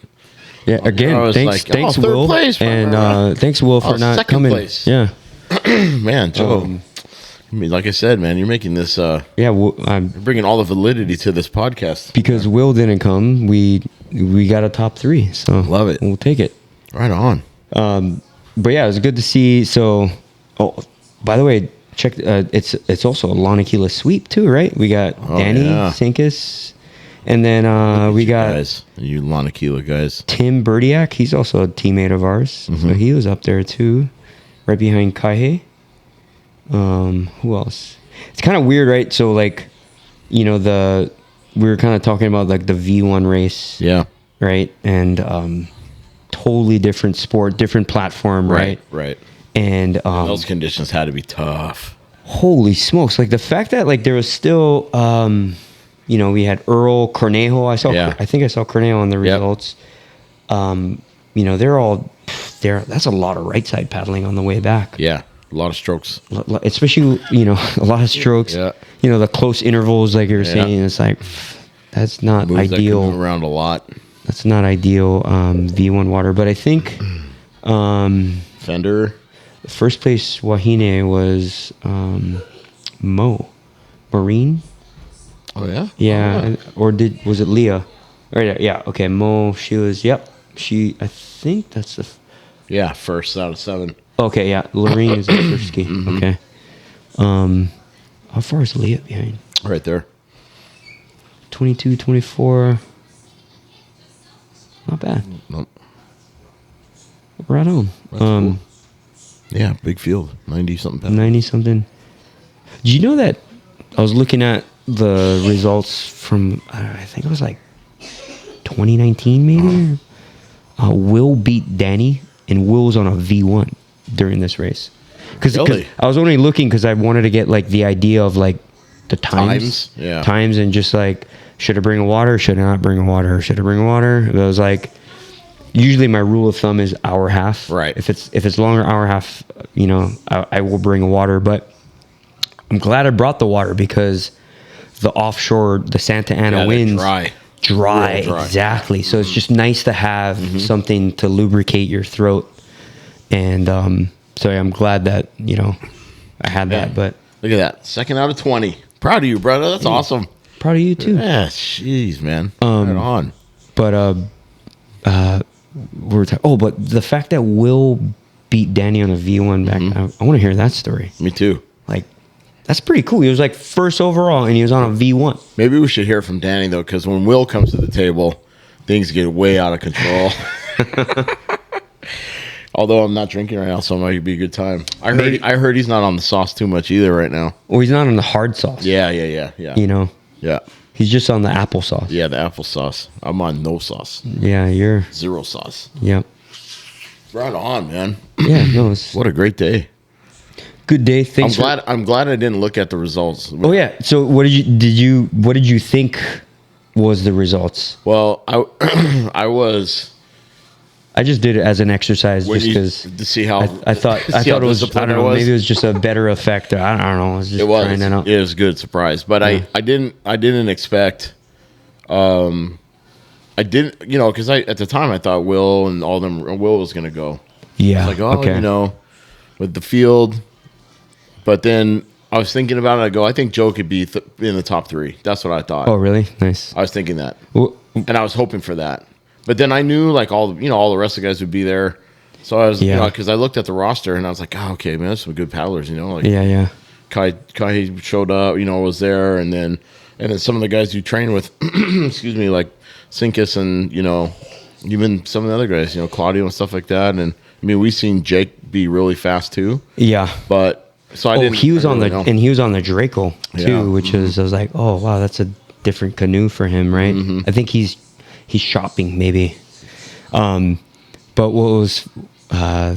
Yeah. Again, thanks, third Will, place, and thanks, Will, for not second coming. place. Yeah. Man, Joe. I mean, like I said, man, you're making this. Well, you're bringing all the validity to this podcast. Because Will didn't come, we got a top 3. So Love it. We'll take it. Right on. But yeah, it was good to see. So, by the way, check. It's also a Lanakila sweep too, right? We got Danny Sinkus, and then we got guys, you Lanakila guys. Tim Berdiak. He's also a teammate of ours, so he was up there too, right behind Kaihe. Who else? It's kind of weird, right? So like, we were kind of talking about like the V1 race, right? And totally different sport, different platform, right? Right. And those conditions had to be tough. Holy smokes! Like the fact that like there was still, we had Earl Cornejo. I think I saw Cornejo on the results. That's a lot of right side paddling on the way back. Yeah. A lot of strokes. Especially, a lot of strokes. Yeah. The close intervals, like you were saying, it's like, that's not Moves ideal. That can move around a lot. That's not ideal V1 water. But I think Fender. First place Wahine was Marine. Oh, yeah? Yeah. Or was it Leah? Right, yeah. Okay, Mo, she was, I think that's the... First out of 7. Okay, yeah. Lorene is the first ski. Okay. How far is Leah behind? Right there. 22, 24. Not bad. Nope. Right on. Cool. Yeah, big field. 90-something. 90-something. Do you know that I was looking at the results from, I think it was like 2019 maybe? Will beat Danny, and Will was on a V1 during this race. Because I was only looking because I wanted to get like the idea of like the times. Times and just like, should I bring a water? Should I not bring a water? Should I bring a water? It was like, usually my rule of thumb is hour half. Right. If it's longer, hour half, I will bring a water. But I'm glad I brought the water because the offshore, the Santa Ana winds, dry, exactly. So it's just nice to have something to lubricate your throat. And so I'm glad that I had that. But look at that, 2nd out of 20. Proud of you, brother. That's awesome. Proud of you too. Yeah, jeez, man. Right on. But but the fact that Will beat Danny on a V1 back, I want to hear that story. Me too. Like, that's pretty cool. He was like first overall, and he was on a V1. Maybe we should hear from Danny though, because when Will comes to the table, things get way out of control. Although I'm not drinking right now, so it might be a good time. I heard he's not on the sauce too much either right now. Well, he's not on the hard sauce. Yeah. Yeah. He's just on the applesauce. Yeah, the applesauce. I'm on no sauce. Yeah, you're 0 sauce. Yep. Right on, man. Yeah, no. What a great day. Good day. Thanks. I'm glad I didn't look at the results. Oh yeah. So what did you think was the results? Well, I just did it as an exercise just because to see how I thought it was, I don't know, maybe it was just a better effect. I don't know. Trying that out. It was a good surprise, but I didn't expect. I didn't, because at the time I thought Will and all them, Will was gonna go. Yeah. I was like, with the field, but then I was thinking about it. I think Joe could be in the top 3. That's what I thought. Oh, really? Nice. I was thinking that, well, and I was hoping for that. But then I knew like all the rest of the guys would be there. So I was, because I looked at the roster and I was like, oh, okay, man, there's some good paddlers, Like, yeah. Kai showed up, was there. And then some of the guys you train with, excuse me, like Sinkus and, even some of the other guys, Claudio and stuff like that. And I mean, we've seen Jake be really fast too. Yeah. But so I didn't. He was on the Draco too, which is, I was like, oh, wow, that's a different canoe for him, right? I think he's shopping maybe. But But what was, I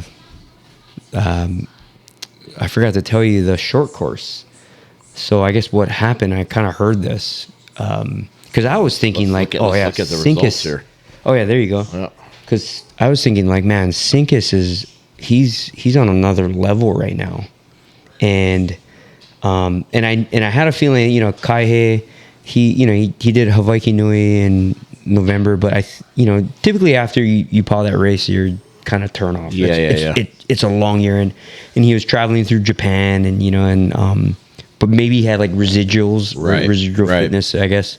forgot to tell you the short course. So I guess what happened, I kind of heard this. Because I was thinking Let's look at the results here. Oh yeah, there you go. Yeah. Because I was thinking like, man, Sinkus he's on another level right now. And I had a feeling, Kaihe, he did Hawaii Nui in November, but typically after you paw that race, you're kind of turn off. It's a long year, and he was traveling through Japan, and but maybe he had like residual fitness, I guess.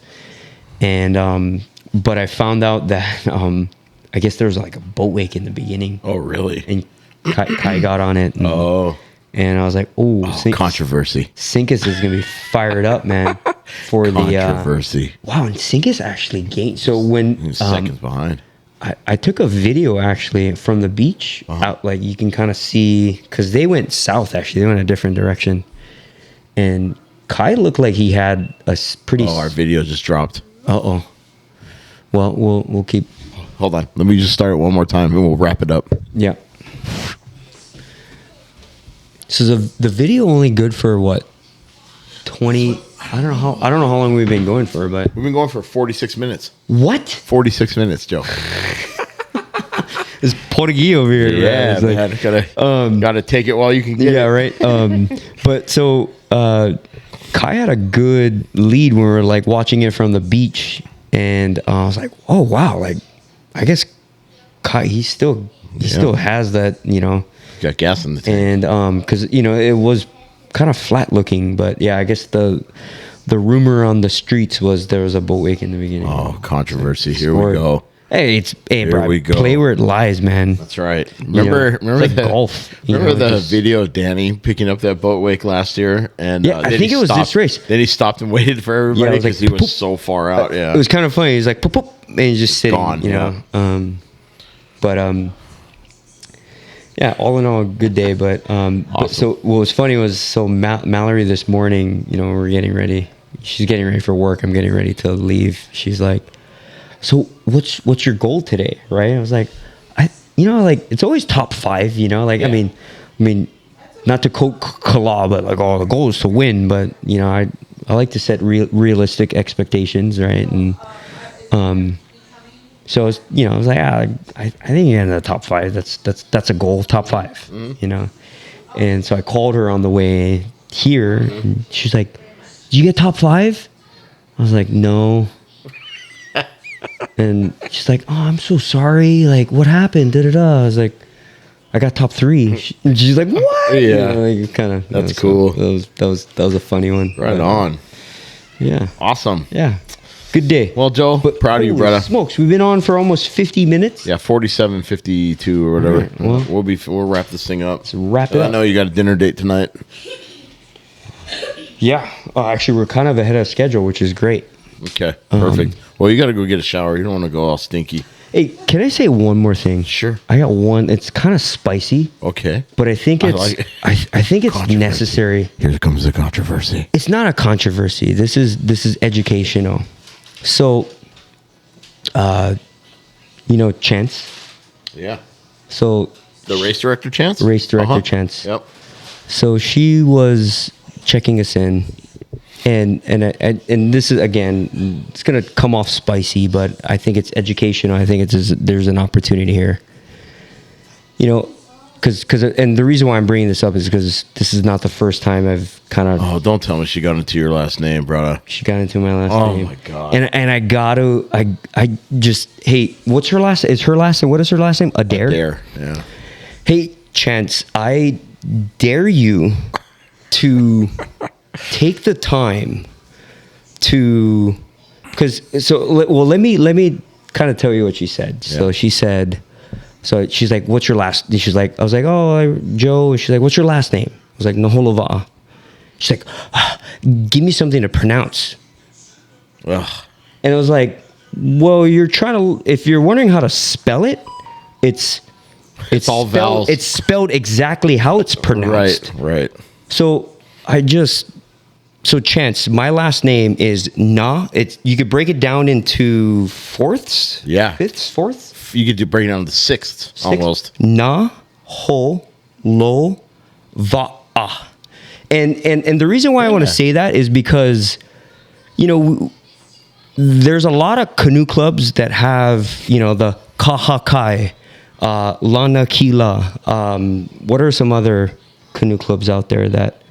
And but I found out that I guess there was like a boat wake in the beginning. Oh, really? And Kai got on it. And I was like, controversy. Sinkus is going to be fired up, man, for the controversy. Wow, and Sinkus actually gained. So when He was seconds behind. I took a video actually from the beach out, like you can kind of see, because they went south actually. They went a different direction. And Kai looked like he had a pretty... Oh, our video just dropped. Uh-oh. Well, we'll keep... Hold on. Let me just start it one more time and we'll wrap it up. Yeah. So the video only good for what? 20... I don't know how long we've been going for, but... We've been going for 46 minutes. What? 46 minutes, Joe. It's Portuguese over here. Yeah, right? man. Gotta take it while you can get it. Yeah, right. But so Kai had a good lead when we were like watching it from the beach, and I was like, oh wow, like I guess Kai he still has that, Got gas in the tank. and because it was kind of flat looking, but yeah, I guess the rumor on the streets was there was a boat wake in the beginning. Oh, controversy. Here we go. Hey, Here we go. Play where it lies, man. That's right. Remember like golf. Remember the video of Danny picking up that boat wake last year? And yeah, I think it was this race. Then he stopped and waited for everybody because he was so far out. Yeah, it was kind of funny. He's like, poop, poop, and he's just sitting. Gone. Yeah, all in all, a good day. But awesome. So what was funny was Mallory this morning. We're getting ready. She's getting ready for work. I'm getting ready to leave. She's like, so what's your goal today, right? I was like, it's always top 5, I mean, not to quote Kala, but like, the goal is to win. But I like to set realistic expectations, right? And so I was like, I think you're in the top 5. That's a goal, top 5, And so I called her on the way here, and she's like, did you get top 5? I was like, no. And she's like, oh, I'm so sorry. Like, what happened? I was like, I got top 3. And she's like, what? Yeah. Kind of. That's cool. That was a funny one. Right on. Yeah. Awesome. Yeah. Good day. Well, Joe, proud of you, brother. Smokes. We've been on for almost 50 minutes. Yeah, 47:52 or whatever. Right, well, we'll wrap this thing up. Let's wrap it up. I know you got a dinner date tonight. Yeah. Actually, we're kind of ahead of schedule, which is great. Okay, perfect. Well, you got to go get a shower. You don't want to go all stinky. Hey, can I say one more thing? Sure. I got one. It's kind of spicy. Okay. But I think it's I think it's necessary. Here comes the controversy. It's not a controversy. This is educational. So, Chance. Yeah. So the race director Chance. Chance. Yep. So she was checking us in, and this is, again, it's gonna come off spicy, but I think it's educational. I think there's an opportunity here. Because and the reason why I'm bringing this up is because this is not the first time I've kind of... Oh, don't tell me she got into your last name, brother. She got into my last name. Oh, my God. And I got to... I just... Hey, what's her last... Is her last name... What is her last name? Adair? Adair, yeah. Hey, Chance, I dare you to take the time to... Let me kind of tell you what she said. Yeah. So she said... So she's like, what's your last... She's like... I was like, Joe. And she's like, what's your last name? I was like, Naholowa'a. She's like, give me something to pronounce. Ugh. And I was like, well, you're trying to... If you're wondering how to spell it, it's all vowels. It's spelled exactly how it's pronounced. Right. So I just So Chance, my last name is Na. You could break it down into fourths. Yeah. Fifths, fourths. You could bring it down to sixths almost. Naholowa'a. And the reason why I want to say that is because, there's a lot of canoe clubs that have, the Kahakai, Lana Kila. What are some other canoe clubs out there that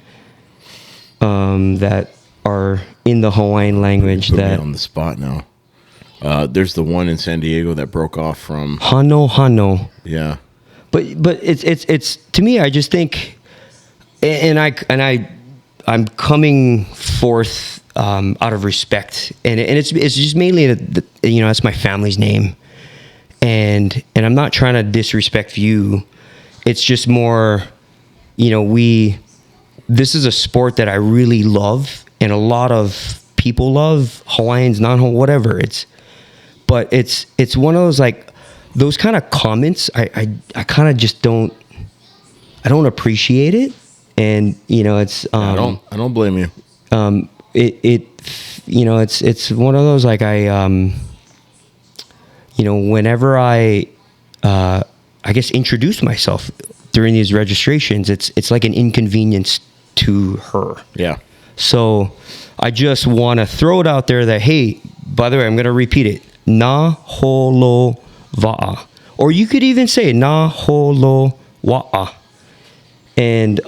are in the Hawaiian language? Put that me on the spot now. There's the one in San Diego that broke off from Hano. Yeah. But it's to me, I just think, I'm coming forth out of respect, and it's just mainly that's my family's name, and I'm not trying to disrespect you. It's just more, this is a sport that I really love, and a lot of people love, Hawaiians, whatever. But it's one of those, like, those kind of comments. I kind of just don't appreciate it, and it's I don't blame you. It's one of those, like, whenever I guess introduce myself during these registrations, it's like an inconvenience to her. Yeah. So I just want to throw it out there that, hey, by the way, I'm going to repeat it. Naholowa'a. Or you could even say Naholowa'a. And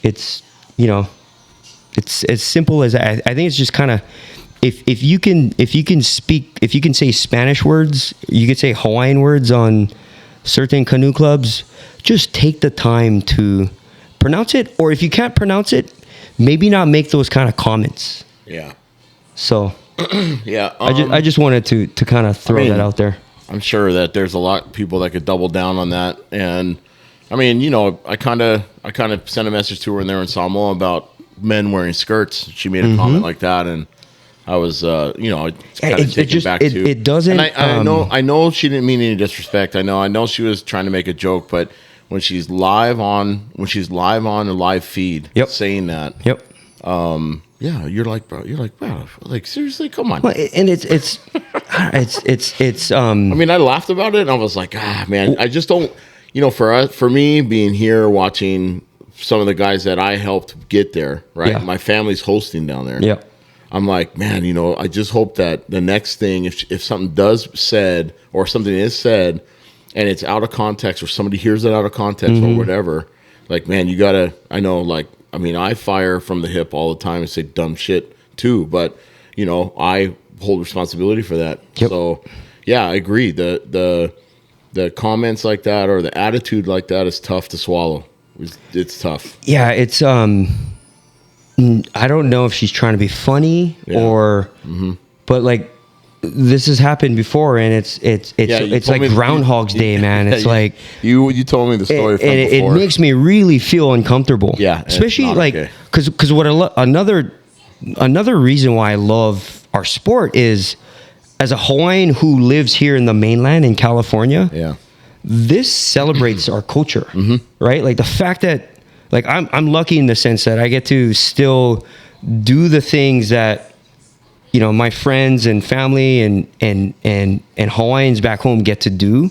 it's, it's as simple as that. I think it's just kind of, if you can say Spanish words, you could say Hawaiian words on certain canoe clubs, just take the time to pronounce it. Or if you can't pronounce it, maybe not make those kind of comments. Yeah. So yeah, I just wanted to kind of throw that out there. I'm sure that there's a lot of people that could double down on that. And I kind of sent a message to her when they were in Samoa about men wearing skirts. She made a comment like that, and I was, kind of taken back too. It doesn't. And I know she didn't mean any disrespect. I know she was trying to make a joke, but when she's live on a live feed, saying that, yeah, you're like, wow, like, seriously, come on. Well, and it's. I mean, I laughed about it, and I was like, man, I just don't. For me being here watching some of the guys that I helped get there, right? Yeah. My family's hosting down there. Yeah. I'm like, man, I just hope that the next thing, if something does said or something is said, and it's out of context, or somebody hears it out of context or whatever, like, man, you gotta. I know, like, I mean, I fire from the hip all the time and say dumb shit too, but I hold responsibility for that. Yep. So, yeah, I agree. The comments like that or the attitude like that is tough to swallow. It's tough. Yeah, it's I don't know if she's trying to be funny or, but, like, this has happened before, and it's like Groundhog's Day, man. It's like you told me the story from and before. It makes me really feel uncomfortable. Yeah, especially like because another reason why I love our sport is, as a Hawaiian who lives here in the mainland in California, this celebrates our culture, right? Like, the fact that, like, I'm lucky in the sense that I get to still do the things that, my friends and family and Hawaiians back home get to do,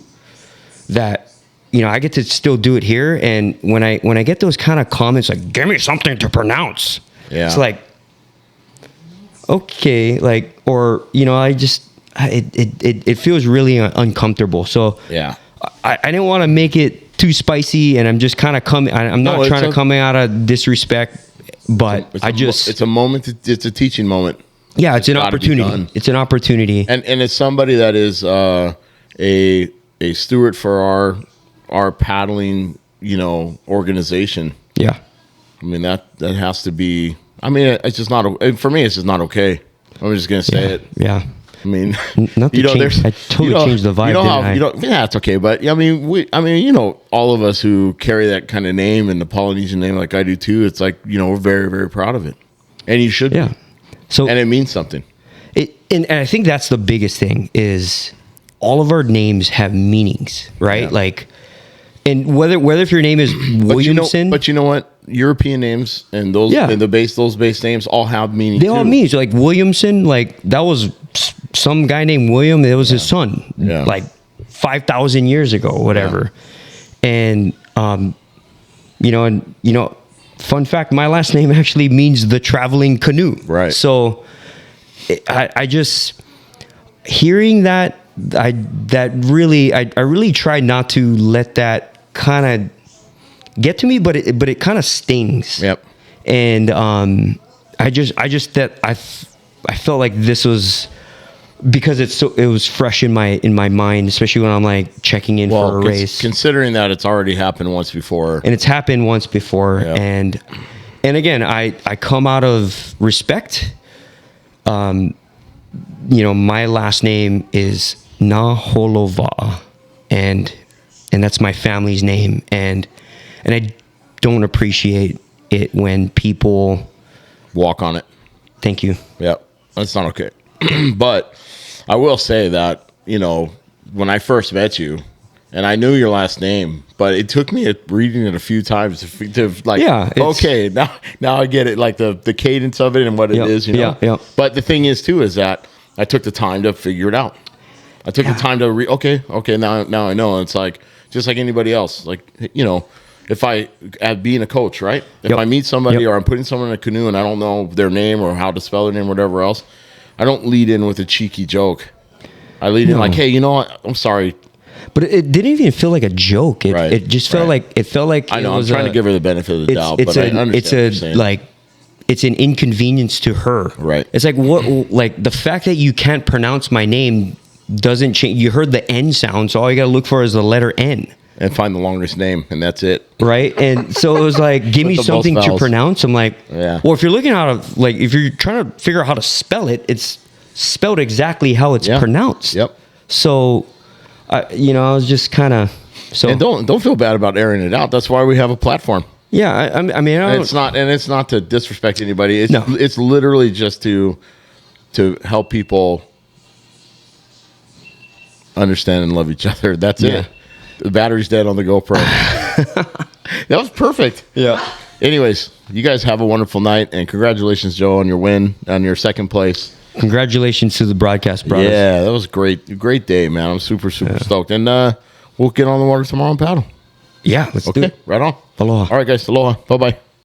that, I get to still do it here. And when I get those kind of comments like, give me something to pronounce, it's like, okay, like, or, I just, it feels really uncomfortable. So I didn't want to make it too spicy, and I'm just kind of coming. I'm not trying to come out of disrespect, but it's a moment. It's a teaching moment. Yeah, it's an opportunity. It's an opportunity, and it's somebody that is a Stuart for our paddling, organization. Yeah, I mean that has to be. I mean, it's just not for me. It's just not okay. I'm just gonna say it. Yeah. I mean, not to change, I totally changed the vibe. Yeah, it's okay, but I mean, all of us who carry that kind of name and the Polynesian name like I do too. It's like, we're very, very proud of it, and you should. Yeah. So, and it means something. And I think that's the biggest thing is all of our names have meanings, right? Yeah. Like, and whether if your name is Williamson, but you know what? European names and those and those base names all have meaning. They all mean. So like Williamson, like that was some guy named William. It was his son, like 5,000 years ago, whatever. And fun fact: my last name actually means the traveling canoe. Right. So I just hearing that I really tried not to let that kind of get to me, but it kind of stings. Yep. And I felt like this was because it was fresh in my mind, especially when I'm like checking in for a race. Considering that it's already happened once before, and it's happened once before, and again, I come out of respect. My last name is Naholowa'a, and that's my family's name, and I don't appreciate it when people walk on it. Thank you. Yep, that's not okay. But I will say that, when I first met you, and I knew your last name, but it took me reading it a few times to like, okay, now I get it, like the cadence of it and what it is, Yeah. But the thing is, too, is that I took the time to figure it out. I took the time to okay, now I know. It's like, just like anybody else, like, if being a coach, right? If I meet somebody or I'm putting someone in a canoe and I don't know their name or how to spell their name or whatever else, I don't lead in with a cheeky joke. I lead in like, hey, you know what? I'm sorry. But it didn't even feel like a joke. It just felt like I know. I'm trying to give her the benefit of the doubt, but I understand what you're saying. It's an inconvenience to her. Right. It's like like the fact that you can't pronounce my name doesn't change. You heard the N sound, so all you got to look for is the letter N. And find the longest name, and that's it. Right. And so it was like, give me something to pronounce. I'm like, well, if you're looking if you're trying to figure out how to spell it, it's spelled exactly how it's pronounced. Yep. So, I was just kind of And don't feel bad about airing it out. That's why we have a platform. Yeah, I mean, it's not to disrespect anybody. It's literally just to help people understand and love each other. That's it. The battery's dead on the GoPro. That was perfect. Yeah. Anyways, you guys have a wonderful night, and congratulations, Joe, on your win, on your second place. Congratulations to the Broadcast Braddahs. Yeah, that was great. Great day, man. I'm super stoked. And we'll get on the water tomorrow and paddle. Yeah, let's do it. Right on. Aloha. All right, guys. Aloha. Bye-bye.